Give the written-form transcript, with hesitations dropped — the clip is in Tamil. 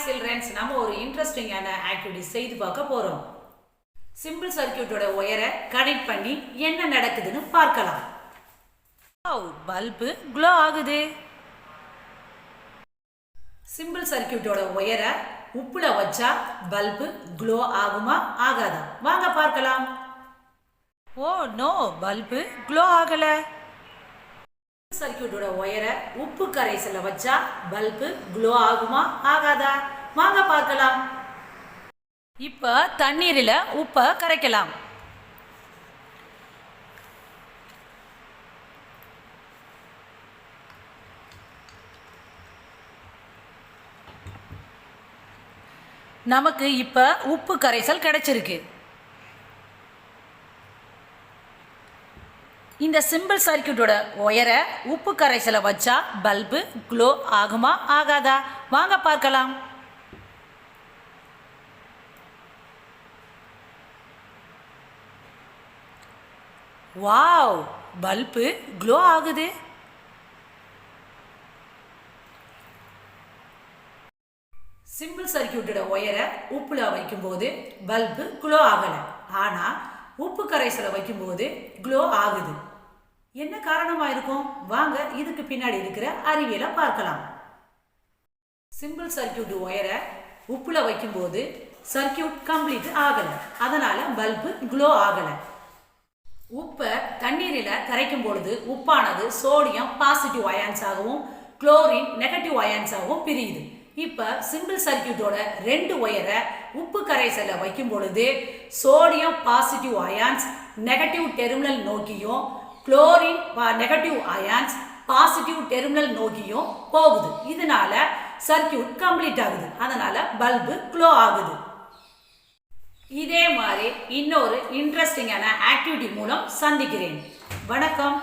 சில்ட்ரன்ஸ், நம்ம ஒரு இன்ட்ரெஸ்டிங்கான ஆக்டிவிட்டி செய்து பார்க்க போறோம். சிம்பிள் சர்க்யூட்டோட ஒயரை கனெக்ட் பண்ணி என்ன நடக்குதுன்னு பார்க்கலாம். பல்பு க்ளோ ஆகுது. சிம்பிள் சர்க்யூட்டோட ஒயரை உப்புல வச்சா பல்பு க்ளோ ஆகுமா ஆகாதா? வாங்க பார்க்கலாம். ஓ நோ, பல்பு க்ளோ ஆகல. சர்க்யூட்டோட ஒயரை உப்பு கரைசல்ல வச்சா பல்பு க்ளோ ஆகுமா ஆகாதா? வாங்க பார்க்கலாம். இப்ப தண்ணீரில் உப்பை கரைக்கலாம். நமக்கு இப்ப உப்பு கரைசல் கிடைச்சிருக்கு. இந்த சிம்பிள் சர்க்யூட்டோட ஒயரை உப்பு கரைசலை வச்சா பல்பு க்ளோ ஆகுமா ஆகாதா? வாங்க பார்க்கலாம். வாவ், பல்பு க்ளோ ஆகுது. சிம்பிள் சர்க்யூட்டோட ஒயரை உப்புல வைக்கும்போது பல்பு க்ளோ ஆகலை, ஆனால் உப்பு கரைசலை வைக்கும்போது க்ளோ ஆகுது. என்ன காரணமாக இருக்கும்? வாங்க இதுக்கு பின்னாடி இருக்கிற அறிவியலை பார்க்கலாம். சிம்பிள் சர்க்யூட் ஒயரை உப்புல வைக்கும்போது சர்க்யூட் கம்ப்ளீட் ஆகலை, அதனால பல்பு க்ளோ ஆகலை. உப்பை தண்ணீரில் கரைக்கும் பொழுது உப்பானது சோடியம் பாசிட்டிவ் அயான்ஸாகவும் குளோரின் நெகட்டிவ் அயான்ஸாகவும் பிரியுது. இப்போ சிம்பிள் சர்க்யூட்டோட ரெண்டு ஒயரை உப்பு கரைசல்ல வைக்கும் பொழுது sodium positive ions negative terminal நோக்கியும் chlorine negative ions positive terminal நோக்கியும் போகுது. இதனால சர்க்யூட் கம்ப்ளீட் ஆகுது, அதனால பல்பு க்ளோ ஆகுது. இதே மாதிரி இன்னொரு இன்ட்ரெஸ்டிங்கான ஆக்டிவிட்டி மூலம் சந்திக்கிறேன். வணக்கம்.